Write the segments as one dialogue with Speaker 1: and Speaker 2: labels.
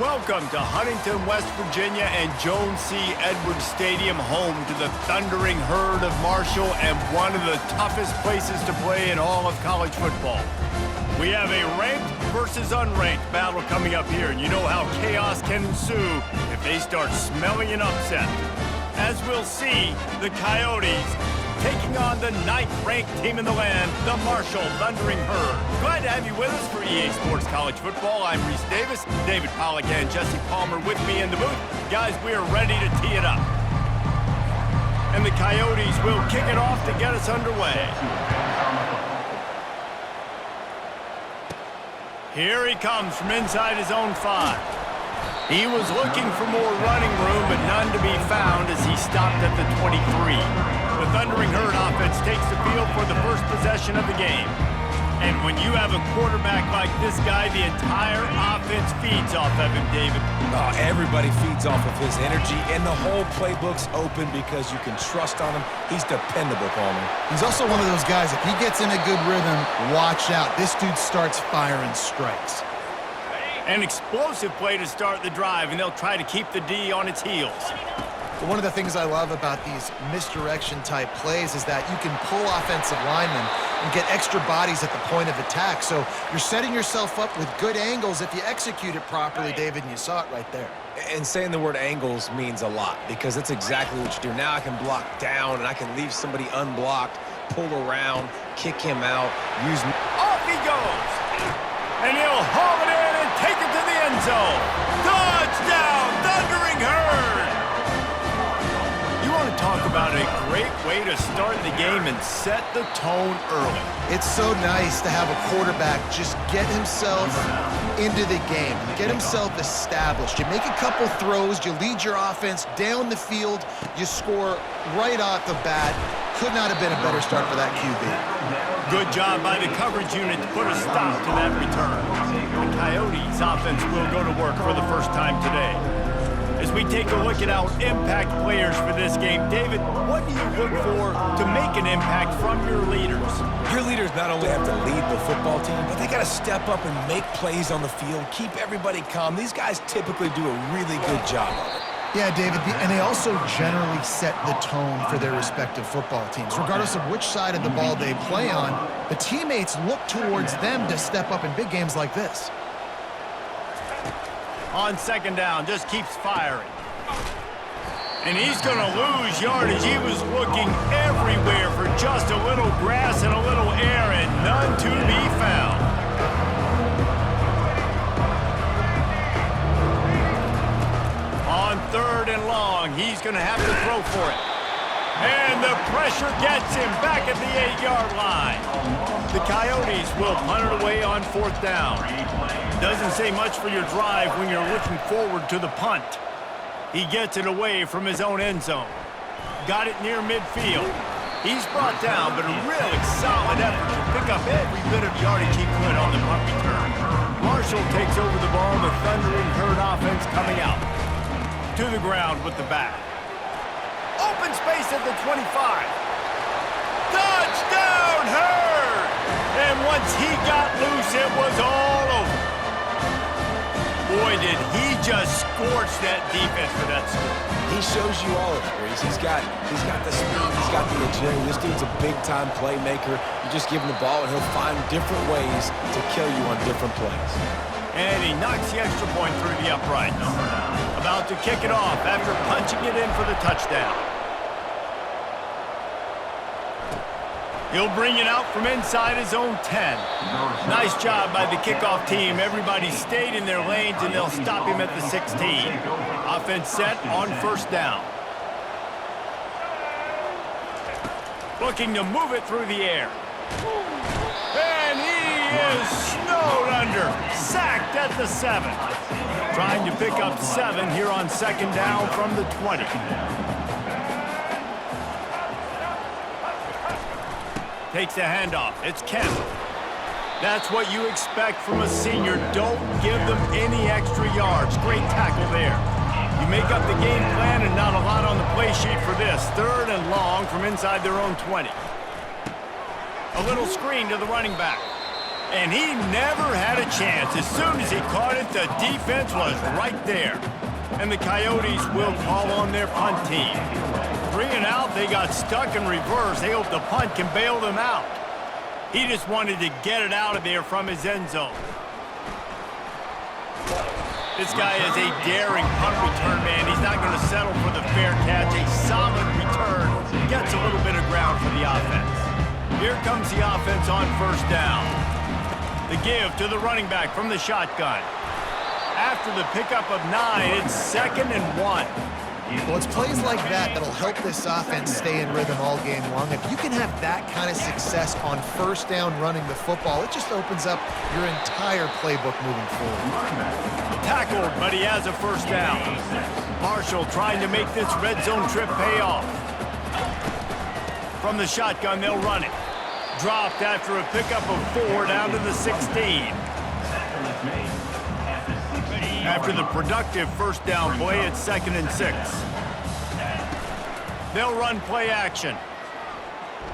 Speaker 1: Welcome to Huntington, West Virginia and Jones C. Edwards Stadium, home to the thundering herd of Marshall and one of the toughest places to play in all of college football. We have a ranked versus unranked battle coming up here, and you know how chaos can ensue if they start smelling an upset. As we'll see, the Coyotes taking on the 9th-ranked team in the land, the Marshall Thundering Herd. Glad to have you with us for EA Sports College Football. I'm Reese Davis, David Pollack and Jesse Palmer with me in the booth. Guys, we are ready to tee it up. And the Coyotes will kick it off to get us underway. Here he comes from inside his own 5. He was looking for more running room, but none to be found as he stopped at the 23. The Thundering Herd offense takes the field for the first possession of the game. And when you have a quarterback like this guy, the entire offense feeds off of him, David.
Speaker 2: Oh, everybody feeds off of his energy, and the whole playbook's open because you can trust on him. He's dependable, Palmer.
Speaker 3: He's also one of those guys, if he gets in a good rhythm, watch out. This dude starts firing strikes.
Speaker 1: An explosive play to start the drive, and they'll try to keep the D on its heels.
Speaker 3: But one of the things I love about these misdirection-type plays is that you can pull offensive linemen and get extra bodies at the point of attack. So you're setting yourself up with good angles if you execute it properly, David, and you saw it right there.
Speaker 2: And saying the word angles means a lot because that's exactly what you do. Now I can block down, and I can leave somebody unblocked, pull around, kick him out, use...
Speaker 1: Off he goes! And he'll haul it in and take it to the end zone. Touchdown, Thundering Herd! You want to talk about a great way to start the game and set the tone early.
Speaker 3: It's so nice to have a quarterback just get himself into the game, get himself established. You make a couple throws, you lead your offense down the field, you score right off the bat. Could not have been a better start for that QB.
Speaker 1: Good job by the coverage unit to put a stop to that return. The Coyotes offense will go to work for the first time today. As we take a look at our impact players for this game, David, what do you look for to make an impact from your leaders?
Speaker 2: Your leaders not only have to lead the football team, but they got to step up and make plays on the field, keep everybody calm. These guys typically do a really good job of it.
Speaker 3: Yeah, David, and they also generally set the tone for their respective football teams. Regardless of which side of the ball they play on, the teammates look towards them to step up in big games like this.
Speaker 1: On second down, just keeps firing. And he's going to lose yardage. He was looking everywhere for just a little grass and a little air, and none to be found. On third and long, he's going to have to throw for it. And the pressure gets him back at the 8-yard line. The Coyotes will punt it away on fourth down. Doesn't say much for your drive when you're looking forward to the punt. He gets it away from his own end zone. Got it near midfield. He's brought down, but a really solid effort to pick up every bit of yardage he could on the punt return. Marshall takes over the ball, the Thundering Herd offense coming out. To the ground with the back. Open space at the 25. Touchdown, Herd! And once he got loose, it was all over. Boy, did he just scorch that defense for that score.
Speaker 2: He shows you all of it, Reese. He's got the speed, he's got the agility. This dude's a big-time playmaker. You just give him the ball, and he'll find different ways to kill you on different plays.
Speaker 1: And he knocks the extra point through the uprights. About to kick it off after punching it in for the touchdown. He'll bring it out from inside his own 10. Nice job by the kickoff team. Everybody stayed in their lanes, and they'll stop him at the 16. Offense set on first down. Looking to move it through the air. And he is snowed under. Sacked at the 7. Trying to pick up 7 here on second down from the 20. Takes the handoff. It's Kemp. That's what you expect from a senior. Don't give them any extra yards. Great tackle there. You make up the game plan and not a lot on the play sheet for this. Third and long from inside their own 20. A little screen to the running back. And he never had a chance. As soon as he caught it, the defense was right there. And the Coyotes will call on their punt team. 3 and out, they got stuck in reverse. They hope the punt can bail them out. He just wanted to get it out of there from his end zone. This guy is a daring punt return man. He's not going to settle for the fair catch. A solid return gets a little bit of ground for the offense. Here comes the offense on first down. The give to the running back from the shotgun. After the pickup of 9, it's 2nd and 1.
Speaker 3: Well, it's plays like that that'll help this offense stay in rhythm all game long. If you can have that kind of success on first down running the football, it just opens up your entire playbook moving forward.
Speaker 1: Tackled, but he has a first down. Marshall trying to make this red zone trip pay off. From the shotgun, they'll run it. Dropped after a pickup of 4 down to the 16. After the productive first down play, it's 2nd and 6. They'll run play action.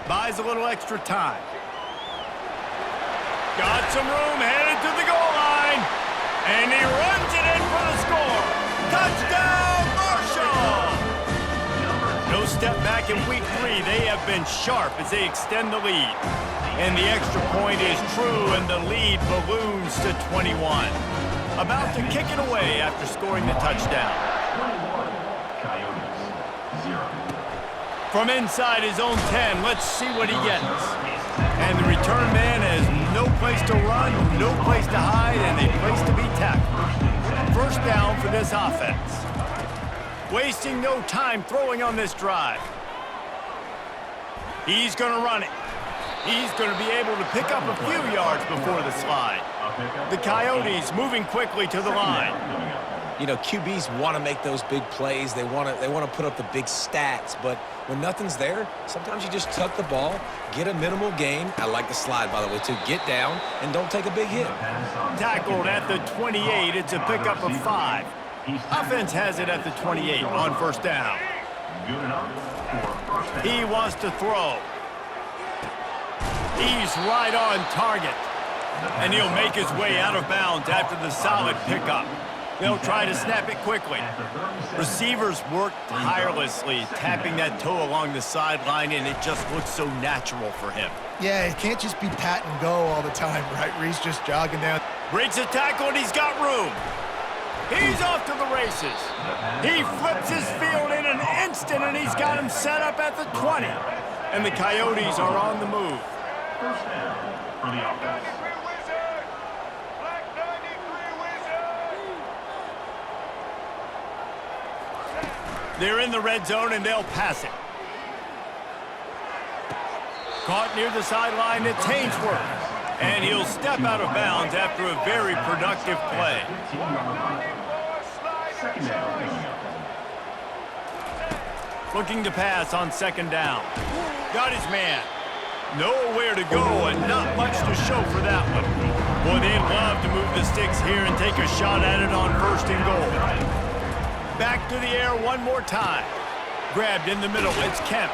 Speaker 1: Buys a little extra time. Got some room, headed to the goal line. And he runs it in for the score. Touchdown, Marshall! No step back in week 3. They have been sharp as they extend the lead. And the extra point is true, and the lead balloons to 21. About to kick it away after scoring the touchdown. From inside his own 10, let's see what he gets. And the return man has no place to run, no place to hide, and a place to be tackled. First down for this offense. Wasting no time throwing on this drive. He's going to run it. He's going to be able to pick up a few yards before the slide. The Coyotes moving quickly to the line.
Speaker 2: You know, QBs want to make those big plays. They want to put up the big stats. But when nothing's there, sometimes you just tuck the ball, get a minimal gain. I like the slide, by the way, too. Get down and don't take a big hit.
Speaker 1: Tackled at the 28. It's a pickup of 5. Offense has it at the 28 on first down. He wants to throw. He's right on target. And he'll make his way out of bounds after the solid pickup. They'll try to snap it quickly. Receivers work tirelessly, tapping that toe along the sideline, and it just looks so natural for him.
Speaker 3: Yeah, it can't just be pat and go all the time, right? Where he's just jogging down.
Speaker 1: Breaks a tackle, and he's got room. He's off to the races. He flips his field in an instant, and he's got him set up at the 20. And the Coyotes are on the move.
Speaker 4: First down for the offense.
Speaker 1: They're in the red zone, and they'll pass it. Caught near the sideline, it's Hainsworth. And he'll step out of bounds after a very productive play. Looking to pass on 2nd down. Got his man. Nowhere to go and not much to show for that one. Boy, they'd love to move the sticks here and take a shot at it on 1st and goal. Back to the air one more time. Grabbed in the middle, it's Kemp.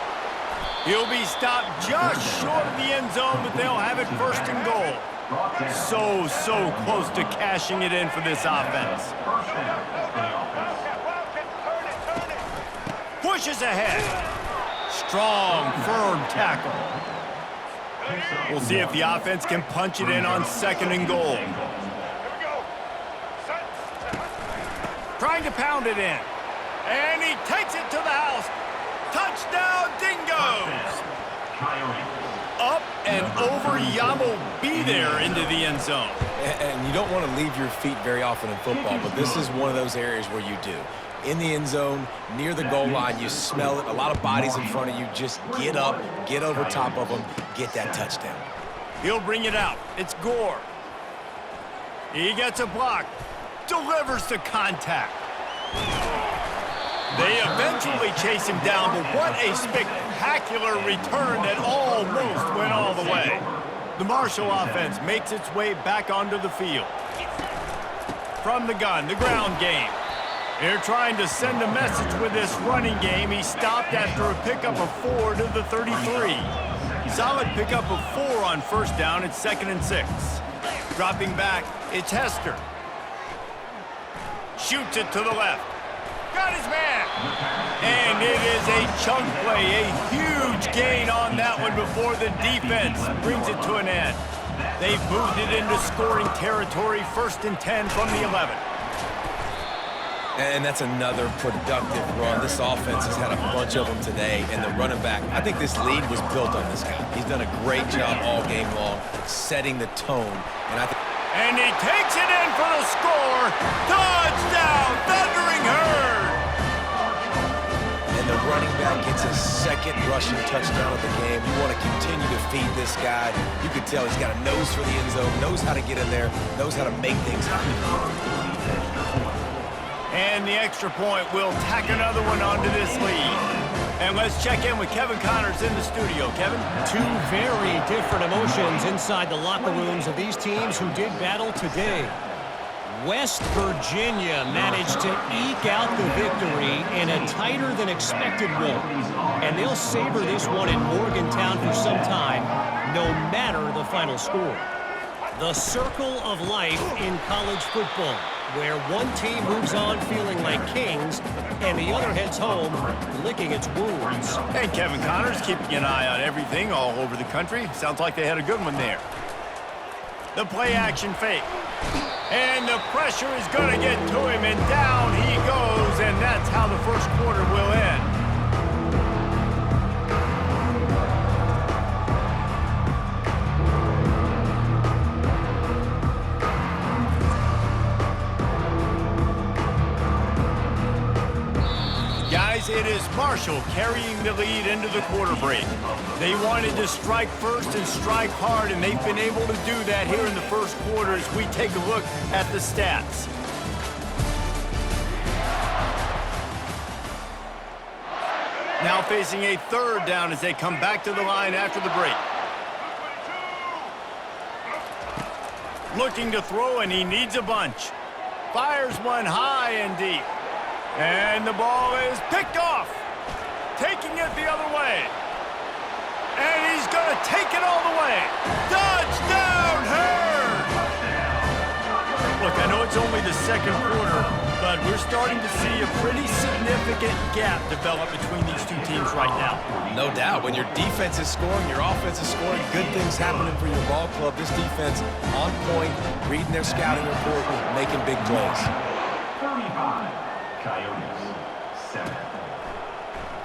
Speaker 1: He'll be stopped just short of the end zone, but they'll have it 1st and goal. So close to cashing it in for this offense. Pushes ahead. Strong, firm tackle. We'll see if the offense can punch it in on 2nd and goal. Trying to pound it in. And he takes it to the house. Touchdown, Dingoes! Up and over, Yamo be there into the end zone.
Speaker 2: And you don't want to leave your feet very often in football, but this is one of those areas where you do. In the end zone, near the goal line, you smell it. A lot of bodies in front of you. Just get up, get over top of them, get that touchdown.
Speaker 1: He'll bring it out. It's Gore. He gets a block. Delivers the contact. They eventually chase him down, but what a spectacular return that almost went all the way. The Marshall offense makes its way back onto the field. From the gun, the ground game. They're trying to send a message with this running game. He stopped after a pickup of 4 to the 33. Solid pickup of 4 on 1st down. It's 2nd and 6. Dropping back, it's Hester. Shoots it to the left. Got his man. And it is a chunk play, a huge gain on that one before the defense brings it to an end. They've moved it into scoring territory, 1st and 10 from the 11.
Speaker 2: And that's another productive run. This offense has had a bunch of them today, and the running back, I think this lead was built on this guy. He's done a great job all game long, setting the tone.
Speaker 1: And he takes it in for the score. Touchdown, Thundering Herd.
Speaker 2: And the running back gets his 2nd rushing touchdown of the game. You want to continue to feed this guy. You can tell he's got a nose for the end zone, knows how to get in there, knows how to make things happen.
Speaker 1: And the extra point will tack another one onto this lead. And let's check in with Kevin Connors in the studio. Kevin?
Speaker 5: Two very different emotions inside the locker rooms of these teams who did battle today. West Virginia managed to eke out the victory in a tighter than expected one. And they'll savor this one in Morgantown for some time, no matter the final score. The circle of life in college football, where one team moves on feeling like kings and the other heads home licking its wounds.
Speaker 1: And Kevin Connors keeping an eye on everything all over the country. Sounds like they had a good one there. The play action fake. And the pressure is going to get to him, and down he goes, and that's how the first quarter will end. It is Marshall carrying the lead into the quarter break. They wanted to strike first and strike hard, and they've been able to do that here in the first quarter as we take a look at the stats. Now facing a 3rd down as they come back to the line after the break. Looking to throw, and he needs a bunch. Fires one high and deep. And the ball is picked off. Taking it the other way. And he's going to take it all the way. Touchdown, Herd! Look, I know it's only the 2nd quarter, but we're starting to see a pretty significant gap develop between these two teams right now.
Speaker 2: No doubt. When your defense is scoring, your offense is scoring, good things happening for your ball club. This defense on point, reading their scouting report, making big plays.
Speaker 4: 35. Coyotes, 7.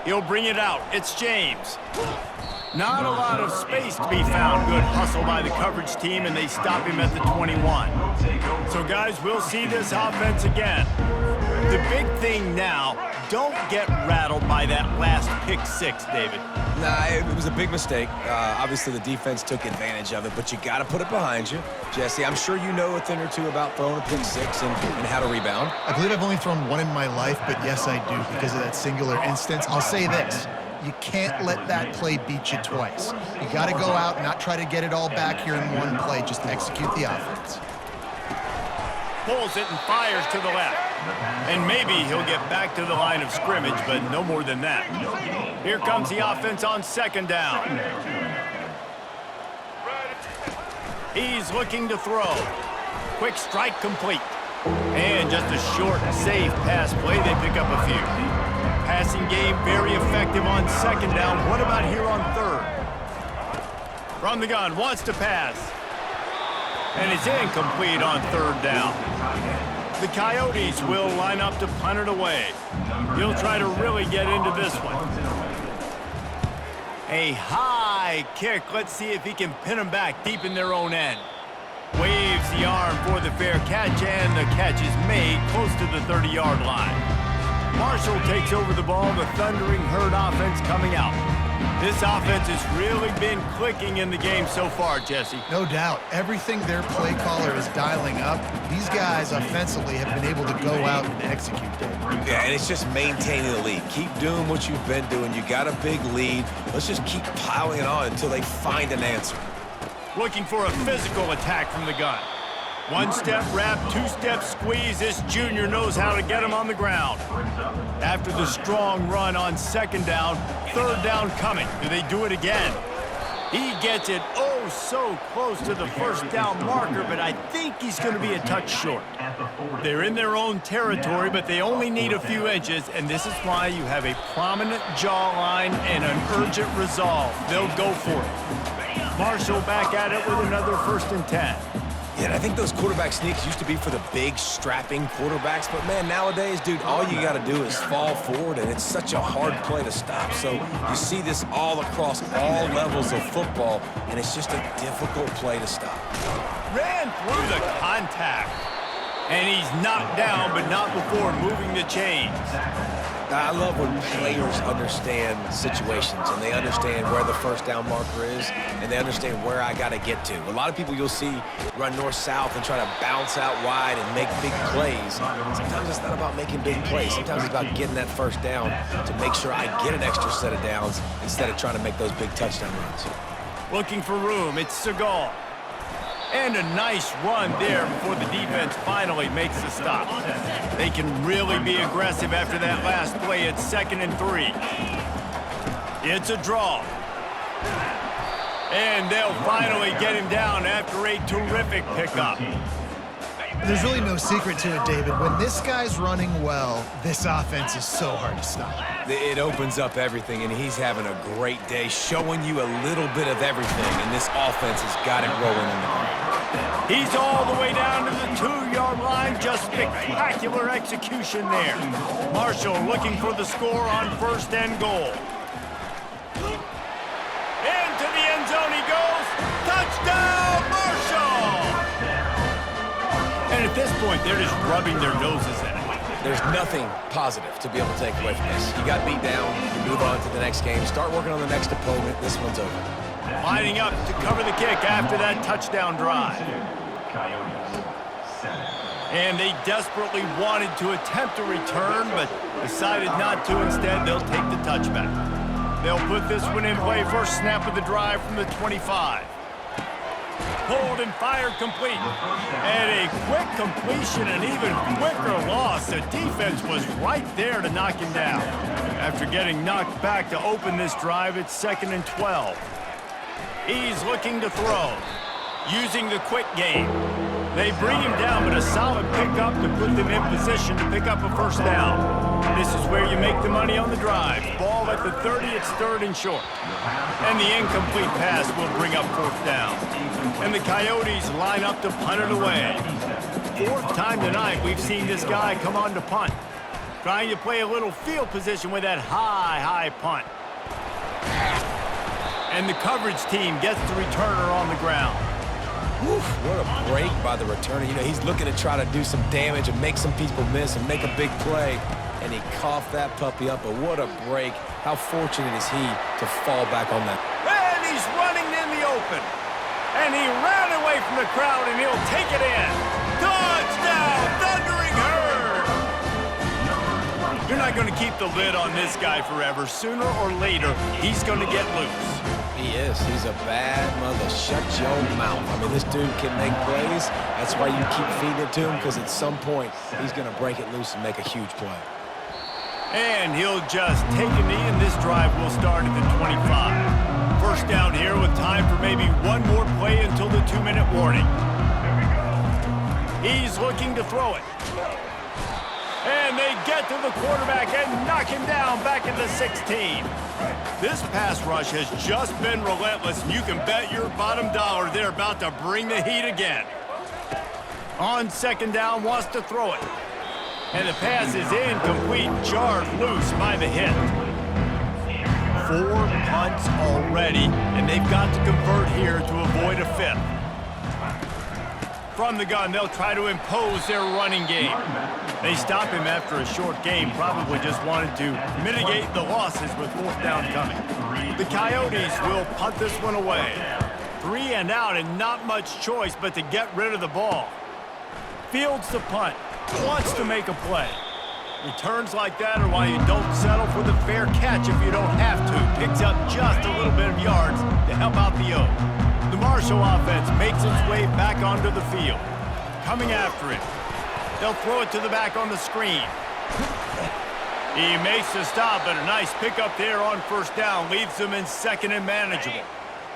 Speaker 1: He'll bring it out. It's James. Not a lot of space to be found. Good hustle by the coverage team, and they stop him at the 21. So, guys, we'll see this offense again. The big thing now, don't get rattled by that last pick 6, David.
Speaker 2: Nah, it was a big mistake. Obviously, the defense took advantage of it, but you got to put it behind you. Jesse, I'm sure you know a thing or two about throwing a pick 6 and how to rebound.
Speaker 3: I believe I've only thrown one in my life, but yes, I do because of that singular instance. I'll say this. You can't let that play beat you twice. You got to go out and not try to get it all back here in one play. Just execute the offense.
Speaker 1: Pulls it and fires to the left. And maybe he'll get back to the line of scrimmage, but no more than that. Here comes the offense on 2nd down. He's looking to throw. Quick strike complete. And just a short, safe pass play. They pick up a few. Passing game very effective on 2nd down. What about here on 3rd? From the gun, wants to pass. And it's incomplete on 3rd down. The Coyotes will line up to punt it away. He'll try to really get into this one. A high kick. Let's see if he can pin them back deep in their own end. Waves the arm for the fair catch, and the catch is made close to the 30-yard line. Marshall takes over the ball. The Thundering Herd offense coming out. This offense has really been clicking in the game so far, Jesse.
Speaker 3: No doubt. Everything their play caller is dialing up, these guys offensively have been able to go out and execute that.
Speaker 2: Yeah, and it's just maintaining the lead. Keep doing what you've been doing. You got a big lead. Let's just keep piling it on until they find an answer.
Speaker 1: Looking for a physical attack from the gun. One-step wrap, two-step squeeze. This junior knows how to get him on the ground. After the strong run on 2nd down, 3rd down coming. Do they do it again? He gets it so close to the first down marker, but I think he's going to be a touch short. They're in their own territory, but they only need a few inches, and this is why you have a prominent jawline and an urgent resolve. They'll go for it. Marshall back at it with another 1st and 10.
Speaker 2: Yeah, and I think those quarterback sneaks used to be for the big, strapping quarterbacks. But, man, nowadays, dude, all you got to do is fall forward, and it's such a hard play to stop. So you see this all across all levels of football, and it's just a difficult play to stop.
Speaker 1: Ran through the contact. And he's knocked down, but not before moving the chains.
Speaker 2: I love when players understand situations and they understand where the first down marker is and they understand where I got to get to. A lot of people you'll see run north-south and try to bounce out wide and make big plays. Sometimes it's not about making big plays. Sometimes it's about getting that first down to make sure I get an extra set of downs instead of trying to make those big touchdown runs.
Speaker 1: Looking for room, it's Seagal. And a nice run there before the defense finally makes the stop. They can really be aggressive after that last play. It's 2nd and 3. It's a draw. And they'll finally get him down after a terrific pickup.
Speaker 3: There's really no secret to it, David. When this guy's running well, this offense is so hard to stop.
Speaker 2: It opens up everything, and he's having a great day, showing you a little bit of everything, and this offense has got it rolling in the ground.
Speaker 1: He's all the way down to the 2-yard line. Just spectacular execution there. Marshall looking for the score on 1st and goal. Into the end zone he goes. Touchdown, Marshall! And at this point, they're just rubbing their noses at it.
Speaker 2: There's nothing positive to be able to take away from this. You got beat down, you move on to the next game, start working on the next opponent. This one's over.
Speaker 1: Lining up to cover the kick after that touchdown drive. And they desperately wanted to attempt a return, but decided not to. Instead, they'll take the touchback. They'll put this one in play. First snap of the drive from the 25. Pulled and fired complete. And a quick completion, an even quicker loss. The defense was right there to knock him down. After getting knocked back to open this drive, it's 2nd and 12. He's looking to throw. Using the quick game. They bring him down, but a solid pickup to put them in position to pick up a 1st down. This is where you make the money on the drive. Ball at the 30, it's 3rd and short. And the incomplete pass will bring up 4th down. And the Coyotes line up to punt it away. 4th time tonight we've seen this guy come on to punt. Trying to play a little field position with that high punt. And the coverage team gets the returner on the ground.
Speaker 2: Oof, what a break by the returner. You know, he's looking to try to do some damage and make some people miss and make a big play. And he coughed that puppy up, but what a break. How fortunate is he to fall back on that.
Speaker 1: And he's running in the open. And he ran away from the crowd, and he'll take it in. Touchdown, Thundering Herd! You're not going to keep the lid on this guy forever. Sooner or later, he's going to get loose.
Speaker 2: He is. He's a bad mother. Shut your mouth. I mean, this dude can make plays. That's why you keep feeding it to him, because at some point, he's going to break it loose and make a huge play.
Speaker 1: And he'll just take a knee, and this drive will start at the 25. 1st down here with time for maybe one more play until the 2-minute warning. He's looking to throw it. And they get to the quarterback and knock him down back at the 16. This pass rush has just been relentless, and you can bet your bottom dollar they're about to bring the heat again. On 2nd down, wants to throw it. And the pass is incomplete, jarred loose by the hit. 4 punts already, and they've got to convert here to avoid a 5th. From the gun, they'll try to impose their running game. They stop him after a short game, probably just wanted to mitigate the losses with 4th down coming. The Coyotes will punt this one away. 3 and out, and not much choice but to get rid of the ball. Fields the punt, wants to make a play. Returns like that are why you don't settle for the fair catch if you don't have to. Picks up just a little bit of yards to help out the O. The Marshall offense makes its way back onto the field. Coming after it. They'll throw it to the back on the screen. He makes the stop, but a nice pickup there on 1st down leaves them in 2nd and manageable.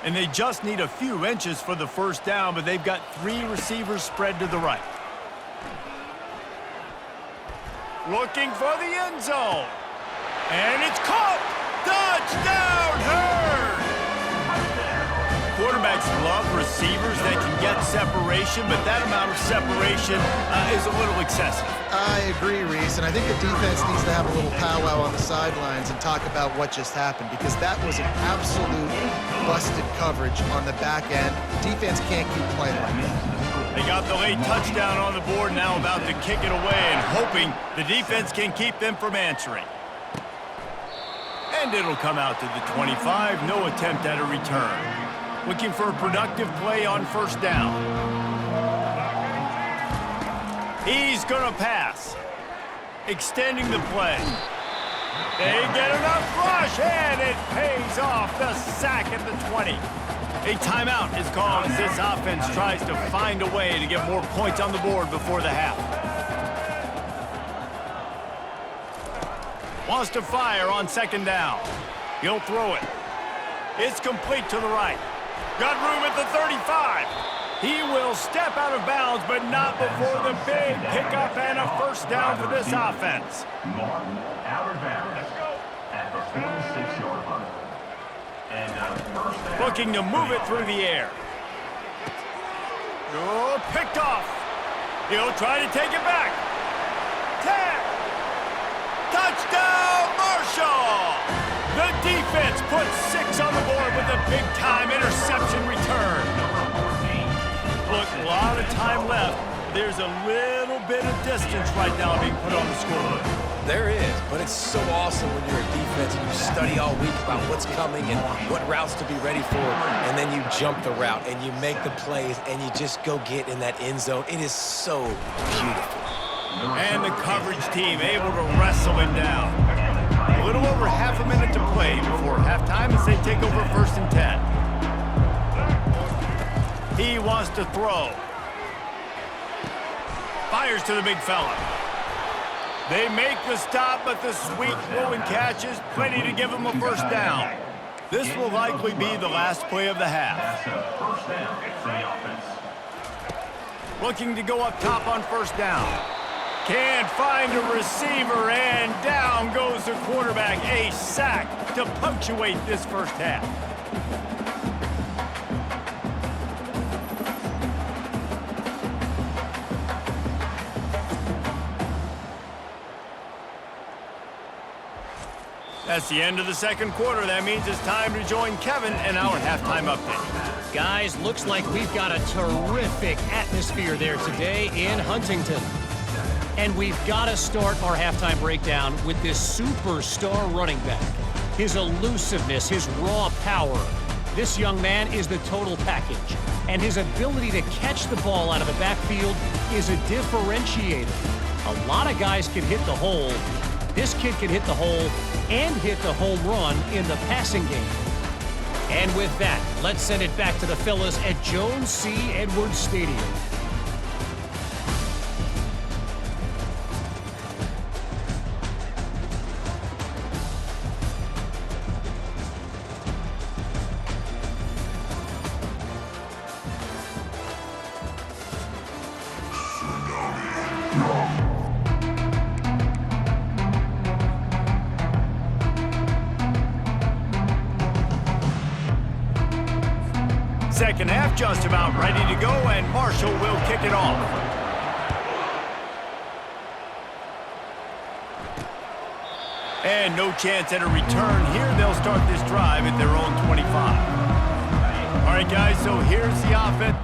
Speaker 1: And they just need a few inches for the first down, but they've got 3 receivers spread to the right. Looking for the end zone. And it's caught! Touchdown, Herd! Quarterbacks love receivers that can get separation, but that amount of separation is a little excessive.
Speaker 3: I agree, Reese, and I think the defense needs to have a little powwow on the sidelines and talk about what just happened, because that was an absolute busted coverage on the back end. Defense can't keep playing like that.
Speaker 1: They got the late touchdown on the board, now about to kick it away and hoping the defense can keep them from answering. And it'll come out to the 25, no attempt at a return. Looking for a productive play on first down. He's gonna pass. Extending the play. They get enough rush, and it pays off. The sack at the 20. A timeout is called as this offense tries to find a way to get more points on the board before the half. Wants to fire on second down. He'll throw it. It's complete to the right. Got room at the 35. He will step out of bounds, but not before the big pickup and a first down for this offense.
Speaker 4: Martin out of bounds at the 46-yard line. And first down.
Speaker 1: Looking to move it through the air. Oh, picked off. He'll try to take it back. 10. Touchdown, Marshall! The defense puts 6 on the board with a big-time interception return. Look, a lot of time left. There's a little bit of distance right now being put on the scoreboard.
Speaker 2: There is, but it's so awesome when you're a defense and you study all week about what's coming and what routes to be ready for, and then you jump the route and you make the plays and you just go get in that end zone. It is so beautiful.
Speaker 1: And the coverage team able to wrestle him down. A little over half a minute to play before halftime as they take over 1st and 10. He wants to throw. Fires to the big fella. They make the stop, but the sweet throw and catch is plenty to give him a first down. This will likely be the last play of the half.
Speaker 4: That's a first down for the offense.
Speaker 1: Looking to go up top on first down. Can't find a receiver, and down goes the quarterback. A sack to punctuate this first half. That's the end of the second quarter. That means it's time to join Kevin in our halftime update.
Speaker 5: Guys, looks like we've got a terrific atmosphere there today in Huntington. And we've got to start our halftime breakdown with this superstar running back. His elusiveness, his raw power. This young man is the total package. And his ability to catch the ball out of the backfield is a differentiator. A lot of guys can hit the hole. This kid can hit the hole and hit the home run in the passing game. And with that, let's send it back to the fellas at Jones C. Edwards Stadium.
Speaker 1: Second half just about ready to go, and Marshall will kick it off. And no chance at a return here. They'll start this drive at their own 25. All right, guys, so here's the offense.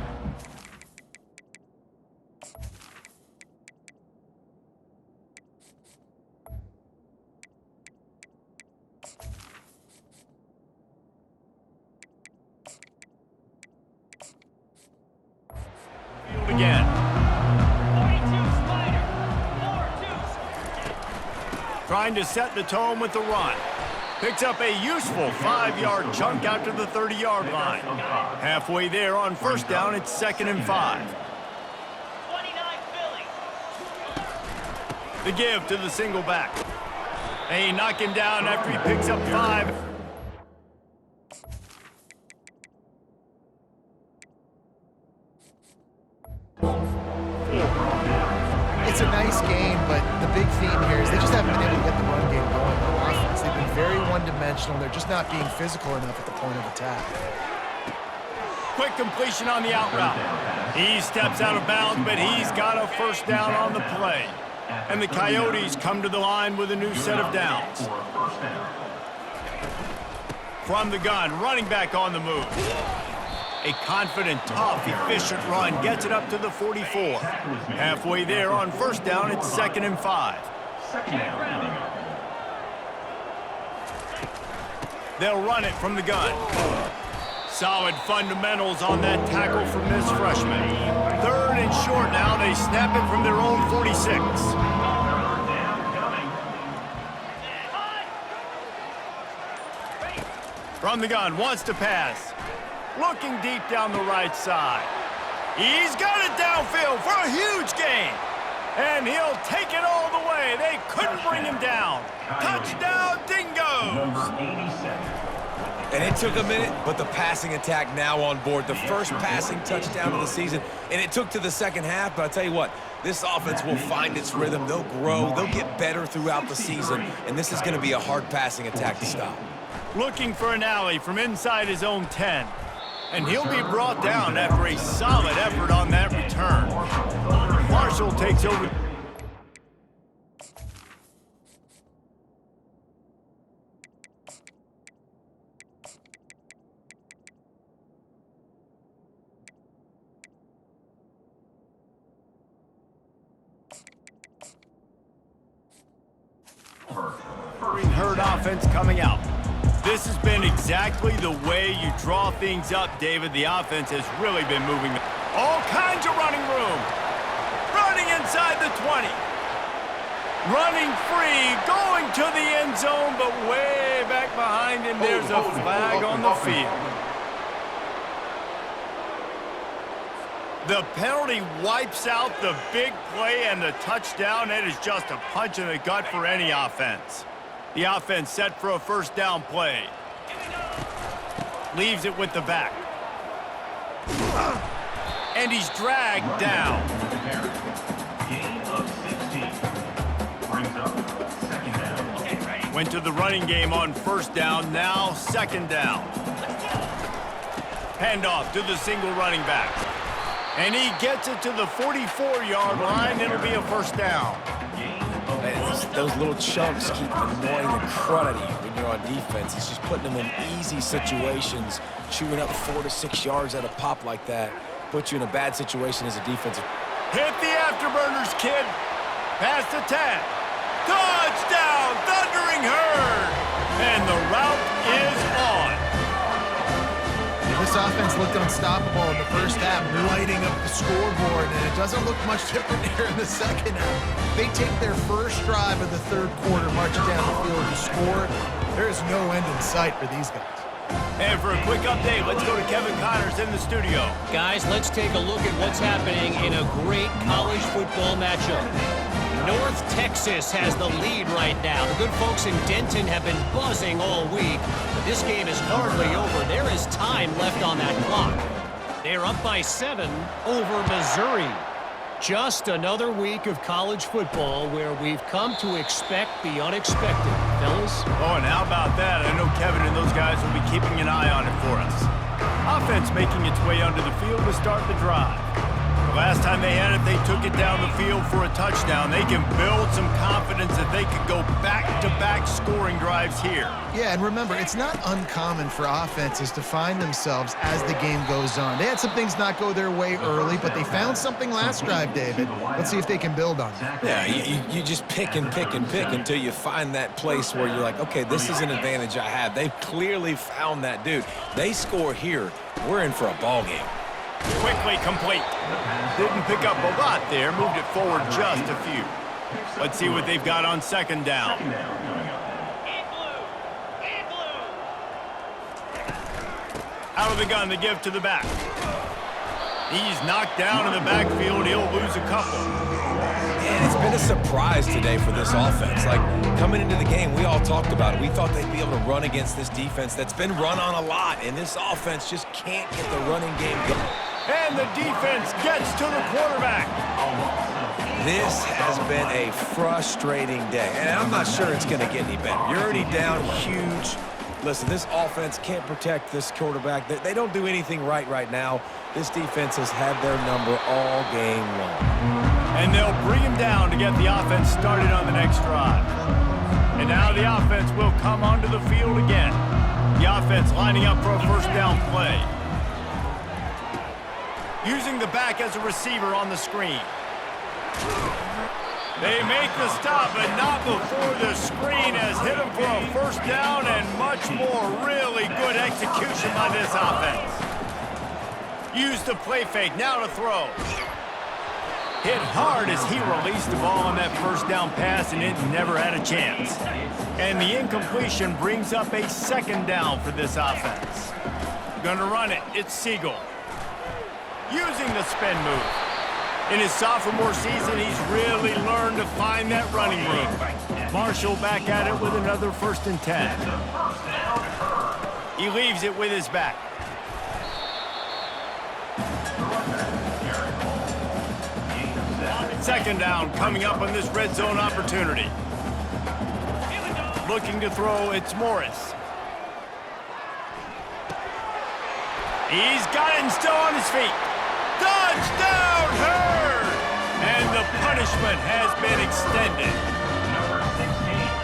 Speaker 1: Again. Trying to set the tone with the run. Picks up a useful 5-yard chunk out to the 30-yard line. Halfway there on first down, it's 2nd and 5. The give to the single back. They knock him down after he picks up 5.
Speaker 3: one-dimensional. They're just not being physical enough at the point of attack.
Speaker 1: Quick completion on the out route. He steps out of bounds, but he's got a first down on the play. And the Coyotes come to the line with a new set of downs. From the gun, running back on the move. A confident, tough, efficient run gets it up to the 44. Halfway there on first down, it's 2nd and 5. They'll run it from the gun. Solid fundamentals on that tackle from this freshman. 3rd and short now. They snap it from their own 46. From the gun, wants to pass. Looking deep down the right side. He's got it downfield for a huge gain. And he'll take it all the way. They couldn't bring him down. Touchdown, Dingoes!
Speaker 2: And it took a minute, but the passing attack now on board. The first passing touchdown of the season, and it took to the second half, but I'll tell you what, this offense will find its rhythm. They'll grow. They'll get better throughout the season, and this is going to be a hard passing attack to stop.
Speaker 1: Looking for an alley from inside his own 10. And he'll be brought down after a solid effort on that return. Marshall takes over. Herd offense coming out. This has been exactly the way you draw things up, David. The offense has really been moving. All kinds of running room. Running inside the 20. Running free, going to the end zone, but way back behind him, there's a flag on the field. The penalty wipes out the big play and the touchdown. It is just a punch in the gut for any offense. The offense set for a first down play. Leaves it with the back. And he's dragged down.
Speaker 4: Gain of 16. Brings up 2nd down.
Speaker 1: Went to the running game on first down, now 2nd down. Handoff to the single running back. And he gets it to the 44-yard line. It'll be a first down.
Speaker 2: Those little chunks keep annoying the crud out of you when you're on defense. It's just putting them in easy situations, chewing up 4 to 6 yards at a pop like that. Puts you in a bad situation as a defensive.
Speaker 1: Hit the afterburners, kid. Pass the tag. Touchdown, Thundering Herd. And the route is on.
Speaker 3: This offense looked unstoppable in the first half, lighting up the scoreboard, and it doesn't look much different here in the second half. They take their first drive of the 3rd quarter, marching down the field to score. There is no end in sight for these guys.
Speaker 1: And for a quick update, let's go to Kevin Connors in the studio.
Speaker 5: Guys, let's take a look at what's happening in a great college football matchup. North Texas has the lead right now. The good folks in Denton have been buzzing all week, but this game is hardly over. There is time left on that clock. They're up by 7 over Missouri. Just another week of college football where we've come to expect the unexpected, fellas.
Speaker 1: Oh, and how about that? I know Kevin and those guys will be keeping an eye on it for us. Offense making its way onto the field to start the drive. The last time they had it, they took it down the field for a touchdown. They can build some confidence that they could go back-to-back scoring drives here.
Speaker 3: Yeah, and remember, it's not uncommon for offenses to find themselves as the game goes on. They had some things not go their way early, but they found something last drive, David. Let's see if they can build on it.
Speaker 2: Yeah, you just pick and pick and pick until you find that place where you're like, okay, this is an advantage I have. They've clearly found that dude. They score here, we're in for a ball game.
Speaker 1: Quickly complete. Didn't pick up a lot there, moved it forward just a few. Let's see what they've got on 2nd down. Out of the gun, the give to the back. He's knocked down in the backfield. He'll lose a couple.
Speaker 2: And it's been a surprise today for this offense. Like, coming into the game, we all talked about it. We thought they'd be able to run against this defense that's been run on a lot, and this offense just can't get the running game going.
Speaker 1: And the defense gets to the quarterback.
Speaker 2: This has been a frustrating day, and I'm not sure it's going to get any better. You're already down huge. Listen, this offense can't protect this quarterback. They don't do anything right now. This defense has had their number all game long.
Speaker 1: And they'll bring him down to get the offense started on the next drive. And now the offense will come onto the field again. The offense lining up for a first down play. Using the back as a receiver on the screen. They make the stop, but not before the screen has hit them for a first down and much more. Really good execution by this offense. Use the play fake, now to throw. Hit hard as he released the ball on that first down pass, and it never had a chance. And the incompletion brings up a second down for this offense. Gonna run it, it's Siegel. Using the spin move. In his sophomore season, he's really learned to find that running room. Marshall back at it with another 1st and 10. He leaves it with his back. Second down coming up on this red zone opportunity. Looking to throw, it's Morris. He's got it and still on his feet. Touchdown, Herd! And the punishment has been extended.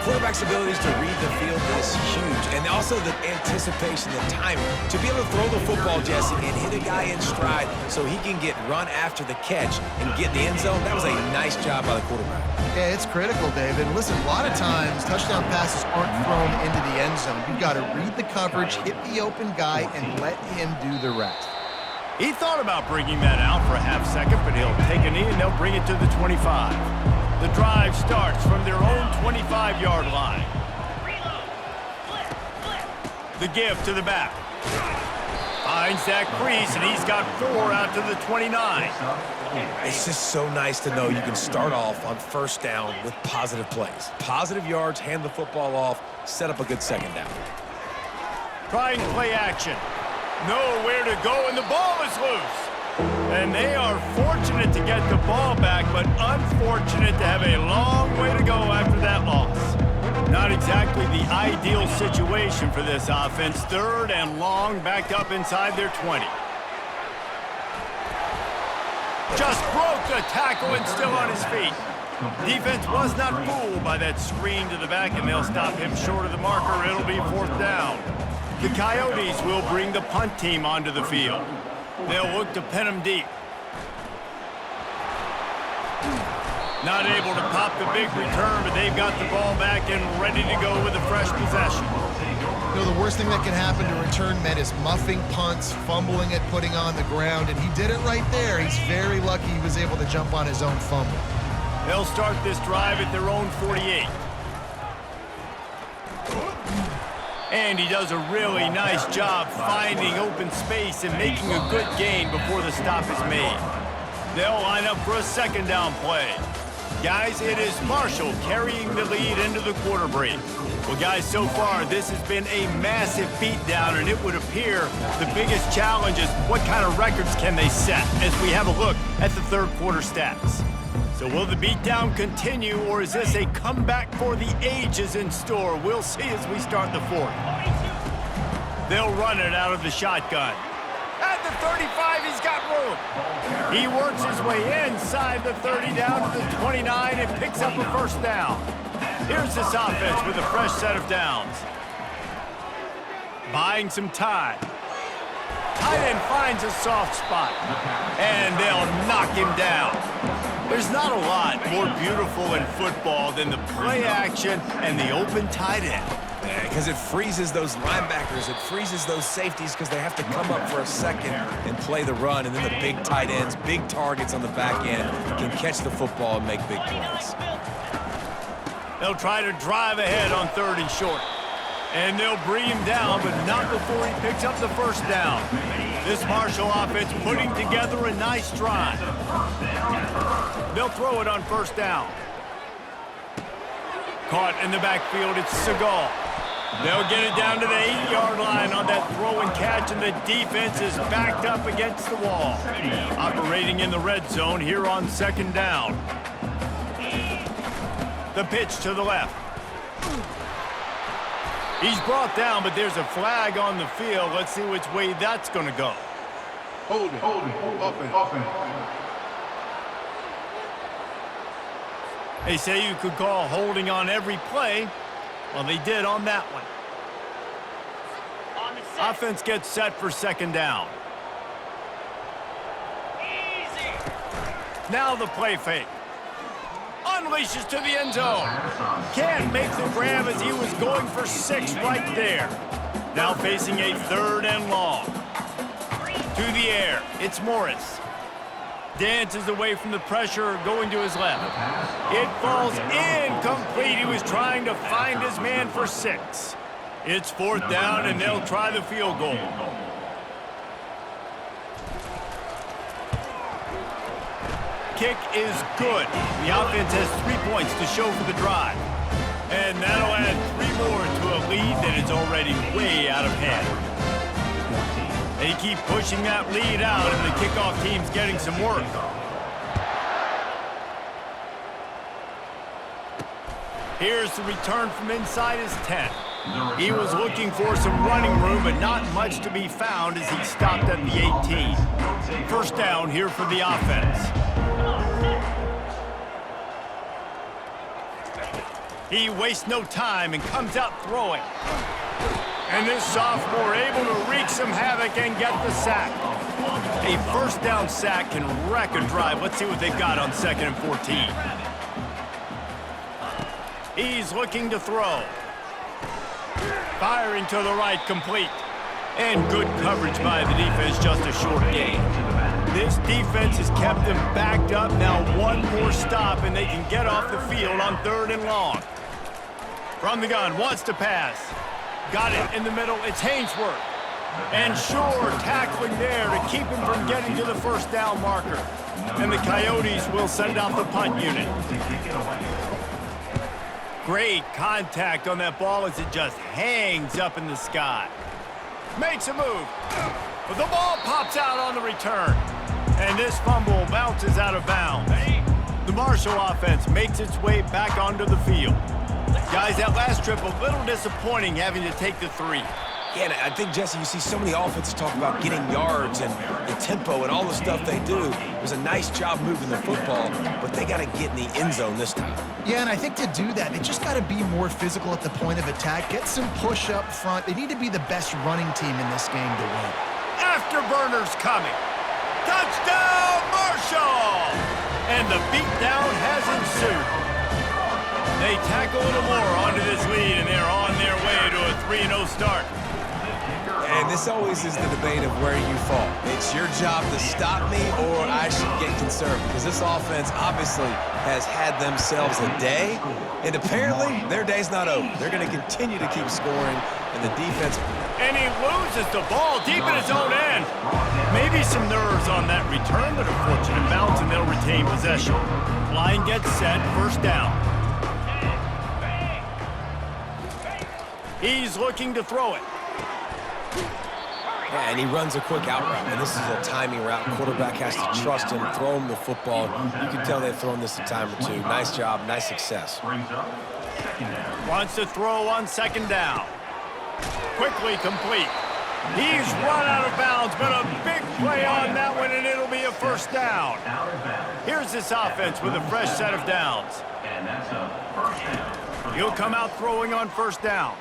Speaker 2: Quarterback's abilities to read the field is huge, and also the anticipation, the timing. To be able to throw the football, Jesse, and hit a guy in stride so he can get run after the catch and get in the end zone, that was a nice job by the quarterback.
Speaker 3: Yeah, it's critical, David. Listen, a lot of times touchdown passes aren't thrown into the end zone. You've got to read the coverage, hit the open guy, and let him do the rest.
Speaker 1: He thought about bringing that out for a half second, but he'll take a knee and they'll bring it to the 25. The drive starts from their own 25-yard line. The give to the back. Finds that crease, and he's got 4 out to the 29.
Speaker 2: It's just so nice to know you can start off on first down with positive plays. Positive yards, hand the football off, set up a good second down.
Speaker 1: Trying play action. Nowhere to go, and the ball is loose. And they are fortunate to get the ball back, but unfortunate to have a long way to go after that loss. Not exactly the ideal situation for this offense. 3rd and long, backed up inside their 20. Just broke the tackle and still on his feet. Defense was not fooled by that screen to the back, and they'll stop him short of the marker. It'll be 4th down. The Coyotes will bring the punt team onto the field. They'll look to pin him deep. Not able to pop the big return, but they've got the ball back and ready to go with a fresh possession.
Speaker 3: You know, the worst thing that can happen to return men is muffing punts, fumbling it, putting on the ground, and he did it right there. He's very lucky he was able to jump on his own fumble.
Speaker 1: They'll start this drive at their own 48. And he does a really nice job finding open space and making a good gain before the stop is made. They'll line up for a second down play. Guys, it is Marshall carrying the lead into the quarter break. Well, guys, so far this has been a massive beatdown, and it would appear the biggest challenge is what kind of records can they set as we have a look at the 3rd quarter stats. So will the beatdown continue, or is this a comeback for the ages in store? We'll see as we start the 4th. They'll run it out of the shotgun. At the 35, he's got room. He works his way inside the 30 down to the 29 and picks up a first down. Here's this offense with a fresh set of downs. Buying some time. Tight end finds a soft spot, and they'll knock him down. There's not a lot more beautiful in football than the play action and the open tight end.
Speaker 2: Because it freezes those linebackers, it freezes those safeties because they have to come up for a second and play the run, and then the big tight ends, big targets on the back end can catch the football and make big plays.
Speaker 1: They'll try to drive ahead on 3rd and short. And they'll bring him down, but not before he picks up the first down. This Marshall offense putting together a nice drive. They'll throw it on first down. Caught in the backfield, it's Seagal. They'll get it down to the 8-yard line on that throw and catch, and the defense is backed up against the wall. Operating in the red zone here on 2nd down. The pitch to the left. He's brought down, but there's a flag on the field. Let's see which way that's going to go.
Speaker 6: Holding. Offense.
Speaker 1: They say you could call holding on every play. Well, they did on that one. Offense gets set for second down. Easy. Now the play fake. Unleashes to the end zone. Can't make the grab as he was going for 6 right there. Now facing a 3rd and long. To the air. It's Morris. Dances away from the pressure, going to his left. It falls incomplete. He was trying to find his man for 6. It's 4th down, and they'll try the field goal. Kick is good. The offense has 3 points to show for the drive. And that'll add 3 more to a lead that is already way out of hand. They keep pushing that lead out, and the kickoff team's getting some work. Here's the return from inside his 10. He was looking for some running room, but not much to be found as he stopped at the 18. 1st down here for the offense. He wastes no time and comes out throwing. And this sophomore able to wreak some havoc and get the sack. A 1st down sack can wreck a drive. Let's see what they've got on 2nd and 14. He's looking to throw. Firing to the right, complete. And good coverage by the defense, just a short gain. This defense has kept them backed up. Now 1 more stop, and they can get off the field on 3rd and long. From the gun, wants to pass. Got it in the middle. It's Hainsworth. And Shore tackling there to keep him from getting to the 1st down marker. And the Coyotes will send out the punt unit. Great contact on that ball as it just hangs up in the sky. Makes a move. But the ball pops out on the return. And this fumble bounces out of bounds. The Marshall offense makes its way back onto the field. Guys, that last trip a little disappointing having to take the 3.
Speaker 2: Yeah, and I think, Jesse, you see so many offenses talk about getting yards and the tempo and all the stuff they do. It was a nice job moving the football, but they got to get in the end zone this time.
Speaker 3: Yeah, and I think to do that, they just got to be more physical at the point of attack, get some push up front. They need to be the best running team in this game to win.
Speaker 1: Afterburners coming. Touchdown, Marshall! And the beatdown has ensued. They tack a little more onto this lead, and they're on their way to a 3-0 start.
Speaker 2: And this always is the debate of where you fall. It's your job to stop me, or I should get conservative, because this offense obviously has had themselves a day, and apparently their day's not over. They're going to continue to keep scoring, and the defense...
Speaker 1: And he loses the ball deep in his own end. Maybe some nerves on that return, but a fortunate bounce, and they'll retain possession. Line gets set, 1st down. He's looking to throw it.
Speaker 2: Yeah, and he runs a quick out route, and this is a timing route. Quarterback has to trust him, throw him the football. You can tell they've thrown this a time or 2. Nice job, nice success.
Speaker 1: Wants to throw on 2nd down. Quickly complete. He's run out of bounds, but a big play on that one, and it'll be a 1st down. Here's this offense with a fresh set of downs.
Speaker 4: And that's a 1st down.
Speaker 1: He'll come out throwing on 1st down.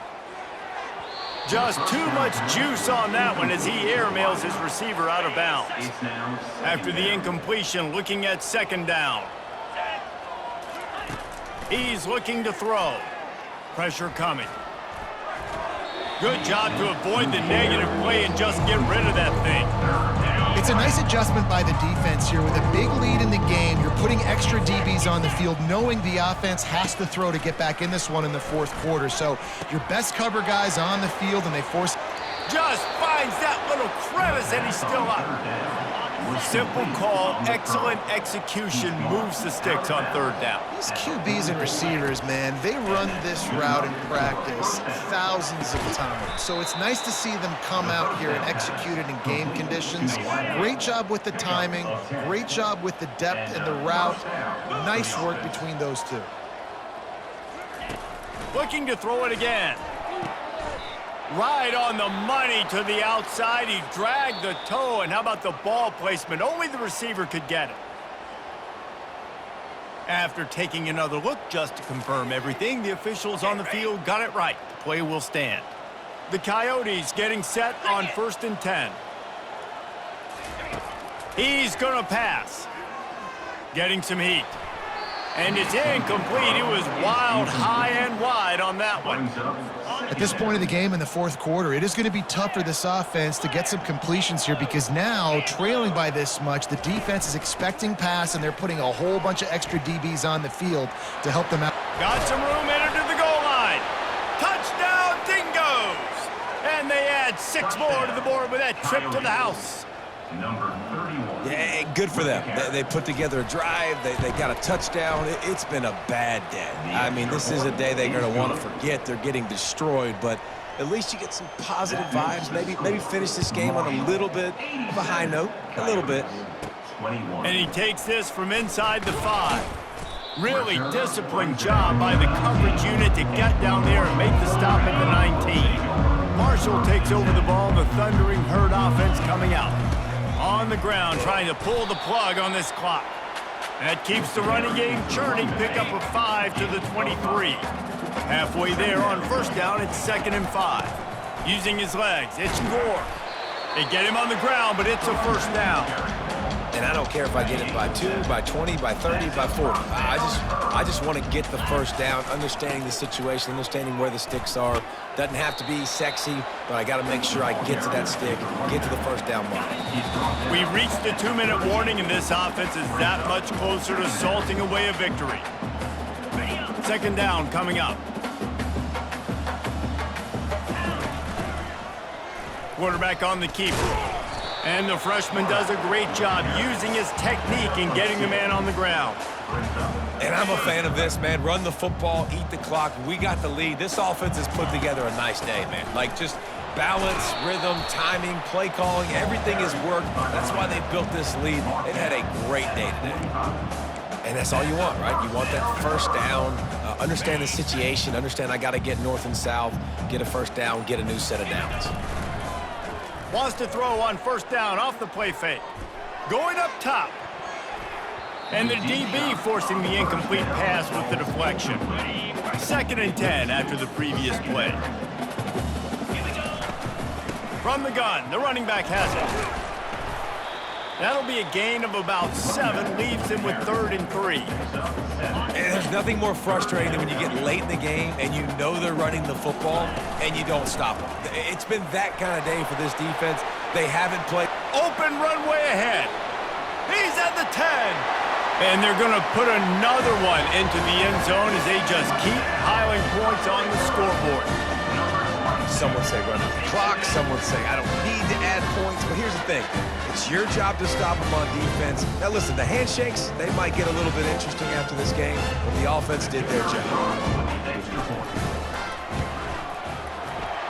Speaker 1: Just too much juice on that one as he airmails his receiver out of bounds. After the incompletion, looking at 2nd down. He's looking to throw. Pressure coming. Good job to avoid the negative play and just get rid of that thing.
Speaker 3: It's a nice adjustment by the defense here. With a big lead in the game, you're putting extra DBs on the field, knowing the offense has to throw to get back in this one in the 4th quarter. So your best cover guys on the field, and they force...
Speaker 1: Just finds that little crevice, and he's still up. Simple call, excellent execution, moves the sticks on 3rd down.
Speaker 3: These QBs and receivers, man, they run this route in practice thousands of times. So it's nice to see them come out here and execute it in game conditions. Great job with the timing, great job with the depth and the route. Nice work between those 2.
Speaker 1: Looking to throw it again. Right on the money to the outside. He dragged the toe, and how about the ball placement? Only the receiver could get it. After taking another look just to confirm everything, the officials on the field got it right. The play will stand. The Coyotes getting set on 1st and 10. He's going to pass. Getting some heat. And it's incomplete. It was wild, high and wide on that one.
Speaker 3: At this point of the game in the fourth quarter, it is going to be tough for this offense to get some completions here because now, trailing by this much, the defense is expecting pass, and they're putting a whole bunch of extra DBs on the field to help them out.
Speaker 1: Got some room, entered to the goal line. Touchdown, Dingoes! And they add 6 more to the board with that trip to the house.
Speaker 4: Number 31.
Speaker 2: Yeah, good for them. They put together a drive. They got a touchdown. It's been a bad day. I mean, this is a day they're going to want to forget. They're getting destroyed, but at least you get some positive vibes. Maybe finish this game on a little bit of a high note, a little bit.
Speaker 4: 21.
Speaker 1: And he takes this from inside the 5. Really disciplined job by the coverage unit to get down there and make the stop at the 19. Marshall takes over the ball. The Thundering Herd offense coming out. On the ground, trying to pull the plug on this clock. That keeps the running game churning. Pick up a 5 to the 23. Halfway there on 1st down, it's 2nd and 5. Using his legs, it's Gore. They get him on the ground, but it's a 1st down.
Speaker 2: And I don't care if I get it by 2, by 20, by 30, by 40. I just want to get the 1st down, understanding the situation, understanding where the sticks are. Doesn't have to be sexy, but I got to make sure I get to that stick, get to the 1st down mark.
Speaker 1: We've reached the 2-minute warning, and this offense is that much closer to salting away a victory. 2nd down coming up. Quarterback on the keeper. And the freshman does a great job using his technique and getting the man on the ground.
Speaker 2: And I'm a fan of this, man. Run the football, eat the clock. We got the lead. This offense has put together a nice day, man. Like, just balance, rhythm, timing, play calling, everything has worked. That's why they built this lead. They've had a great day today. And that's all you want, right? You want that 1st down, understand the situation, understand I got to get north and south, get a 1st down, get a new set of downs.
Speaker 1: Wants to throw on 1st down off the play fake. Going up top. And the DB forcing the incomplete pass with the deflection. 2nd and 10 after the previous play. From the gun, the running back has it. That'll be a gain of about 7, leaves him with 3rd and 3.
Speaker 2: And there's nothing more frustrating than when you get late in the game and you know they're running the football and you don't stop them. It's been that kind of day for this defense. They haven't played.
Speaker 1: Open runway ahead. He's at the 10. And they're going to put another one into the end zone as they just keep piling points on the scoreboard.
Speaker 2: Some would say run out the clock. Some would say I don't need to add points. But here's the thing. It's your job to stop them on defense. Now, listen, the handshakes, they might get a little bit interesting after this game, but the offense did their job.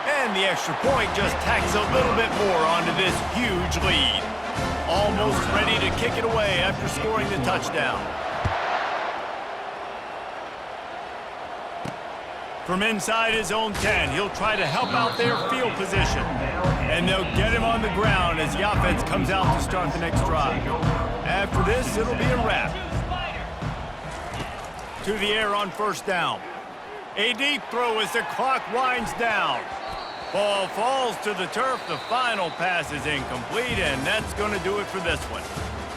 Speaker 1: And the extra point just tacks a little bit more onto this huge lead. Almost ready to kick it away after scoring the touchdown. From inside his own 10, he'll try to help out their field position. And they'll get him on the ground as the offense comes out to start the next drive. After this, it'll be a wrap. To the air on 1st down. A deep throw as the clock winds down. Ball falls to the turf. The final pass is incomplete, and that's going to do it for this one.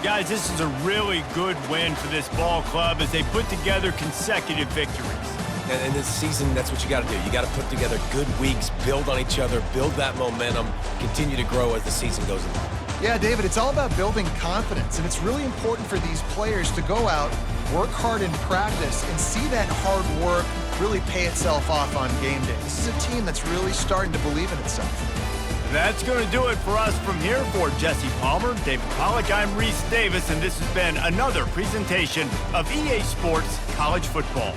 Speaker 1: Guys, this is a really good win for this ball club as they put together consecutive victories.
Speaker 2: And this season, that's what you got to do. You got to put together good weeks, build on each other, build that momentum, continue to grow as the season goes along.
Speaker 3: Yeah, David, it's all about building confidence, and it's really important for these players to go out, work hard in practice, and see that hard work really pay itself off on game day. This is a team that's really starting to believe in itself.
Speaker 1: That's going to do it for us from here. For Jesse Palmer, David Pollack, I'm Reese Davis, and this has been another presentation of EA Sports College Football.